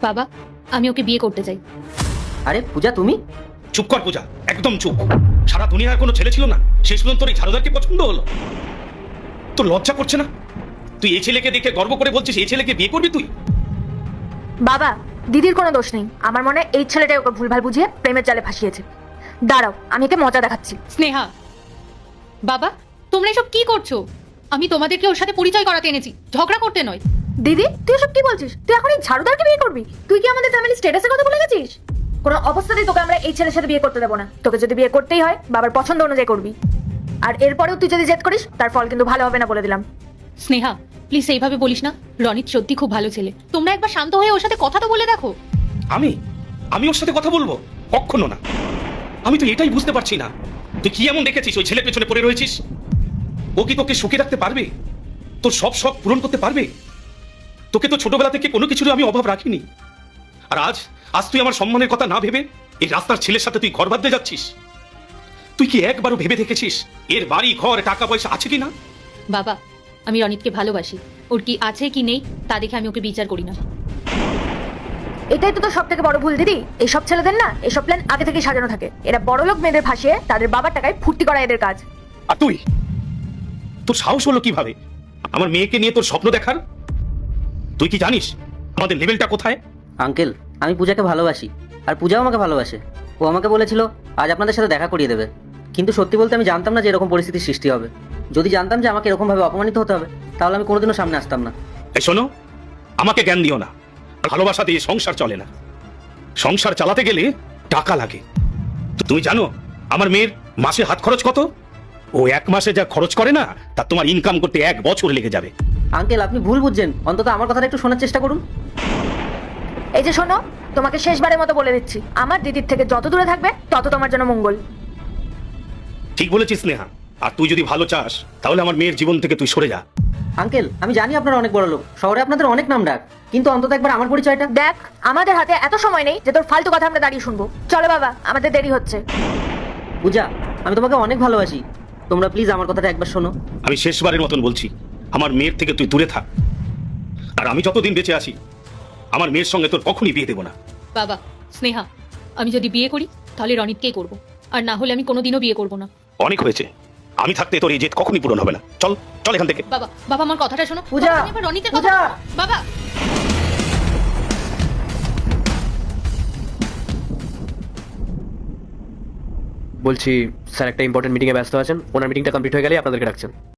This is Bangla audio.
বাবা, আমি ওকে বিয়ে করতে চাই। আরে পূজা, তুমি? চুপ কর পূজা, একদম চুপ। সারা দুনিয়ার কোনো ছেলে ছিল না, শেষ পর্যন্ত তোর এই ঝাড়ুদারকে পছন্দ হলো? তোর লজ্জা করছে না? তুই এই ছেলেকে দেখে গর্ব করে বলছিস এই ছেলেকে বিয়ে করবি তুই? বাবা, দিদির কোনো দোষ নেই। আমার মনে হয় এই ছেলেটাই ওকে ভুলভাল বুঝিয়ে প্রেমের জালে ফাঁসিয়েছে। দাঁড়াও, আমি একে মজা দেখাচ্ছি। স্নেহা, বাবা, তোমরা এসব কি করছো? আমি তোমাদেরকে ওর সাথে পরিচয় করাতে এনেছি, ঝগড়া করতে নয়। দিদি, তুই এসব কি বলছিস? তুই এখন এই ঝাড়ুদারকে বিয়ে করবি? তুই কি আমাদের ফ্যামিলি স্ট্যাটাসের কথা ভুলে গেছিস? কোনো অবস্থাতেই তোকে আমরা এই ছেলের সাথে বিয়ে করতে দেবো না। তোকে যদি বিয়ে করতেই হয়, বাবার পছন্দ অনুযায়ী করবি। আর এরপরেও তুই যদি জেদ করিস, তার ফল কিন্তু ভালো হবে না, বলে দিলাম। স্নেহা, প্লিজ এইভাবে বলিস না। রনিত সত্যি খুব ভালো ছেলে, তোমরা একবার শান্ত হয়ে ওর সাথে কথা তো বলে দেখো। আমি আমি ওর সাথে কথা বলবো? কখনো না। আমি তো এটাই বুঝতে পারছি না, তুই কি এমন দেখেছিস ওই ছেলের পেছনে পড়ে রয়েছিস? ও কি তোকে সুখে রাখতে পারবে? তোর সব শখ পূরণ করতে পারবে? তোকে তো ছোটবেলা থেকে কোনো কিছুরই আমি অভাব রাখিনি। আর আজ আজ তুই আমার সম্মানের কথা না ভেবে এই রাস্তার ছেলের সাথে তুই ঘর বাঁধতে যাচ্ছিস। তুই কি একবারও ভেবে দেখেছিস এর বাড়ি ঘর টাকা পয়সা আছে কি না? বাবা, আমি রনিতকে ভালোবাসি। ওর কি আছে কি নেই তা দেখে আমি ওকে বিচার করি না। এটাই তো তোর সব থেকে বড় ভুল দিদি। এইসব ছেলেদের না এসব প্ল্যান আগে থেকেই সাজানো থাকে। এরা বড়লোক মেয়েদের ভাসিয়ে তাদের বাবার টাকায় ফুর্তি করা এদের কাজ। আর তুই, তোর সাহস হলো কিভাবে আমার মেয়েকে নিয়ে তোর স্বপ্ন দেখার? তুই কি জানিস আমাদের লেভেলটা কোথায়? আঙ্কেল, আমি পূজাকে ভালোবাসি, আর পূজাও আমাকে ভালোবাসে। ও আমাকে বলেছিল আজ আপনাদের সাথে দেখা করিয়ে দেবে, কিন্তু সত্যি বলতে আমি জানতাম না যে এরকম পরিস্থিতির সৃষ্টি হবে। যদি জানতাম যে আমাকে এরকমভাবে অপমানিত হতে হবে, তাহলে আমি কোনোদিনও সামনে আসতাম না। এই শোনো, আমাকে জ্ঞান দিও না। ভালোবাসা দিয়ে সংসার চলে না, সংসার চালাতে গেলে টাকা লাগে। তুমি জানো আমার মেয়ের মাসে হাত খরচ কত? ও এক মাসে যা খরচ করে না, তা তোমার ইনকাম করতে 1 বছর লেগে যাবে। আঙ্কেল, আপনি ভুল বুঝছেন, অন্তত আমার কথাটা একটু শোনার চেষ্টা করুন। এই যে শোনো, তোমাকে শেষবারের মতো বলে দিচ্ছি, আমার দিদির থেকে যত দূরে থাকবে তত তোমার জন্য মঙ্গল। ঠিক বলেছিস স্নেহা। আর তুই যদি ভালো চাস তাহলে আমার মেয়ের জীবন থেকে তুই সরে যা। আঙ্কেল, আমি জানি আপনারা অনেক বড় লোক, শহরে আপনাদের অনেক নাম ডাক, কিন্তু অন্তত একবার আমার পরিচয়টা দেখ, আমাদের হাতে এত সময় নেই যে তোর ফালতু কথা আমরা দাঁড়িয়ে শুনবো। চলো বাবা, আমাদের দেরি হচ্ছে। পূজা, আমি তোমাকে অনেক ভালোবাসি, তোমরা প্লিজ আমার কথাটা একবার শোনো। আমি শেষবারের মতন বলছি, আমার মেয়ের থেকে তুই দূরে থাক। আর আমি যতদিন বেঁচে আছি আমার মেয়ের সঙ্গে তোর কখনই বিয়ে দেবো না। বাবা, স্নেহা, আমি যদি বিয়ে করি তাহলে রনিতকেই করব, আর না হলে আমি কোনোদিনও বিয়ে করব না। অনেক হয়েছে, আমি থাকতে তোর এই জেদ কখনই পূরণ হবে না। চল চল এখান থেকে। বাবা, বাবা, আমার কথাটা শোনো। পূজা, বাবা, আমি এবার রনিতের কথা পূজা। বলবো। বাবা, বলছি স্যার একটা ইম্পর্টেন্ট মিটিংয়ে ব্যস্ত আছেন, ওনার মিটিংটা কমপ্লিট হয়ে গেলে আপনাদেরকে ডাকছেন।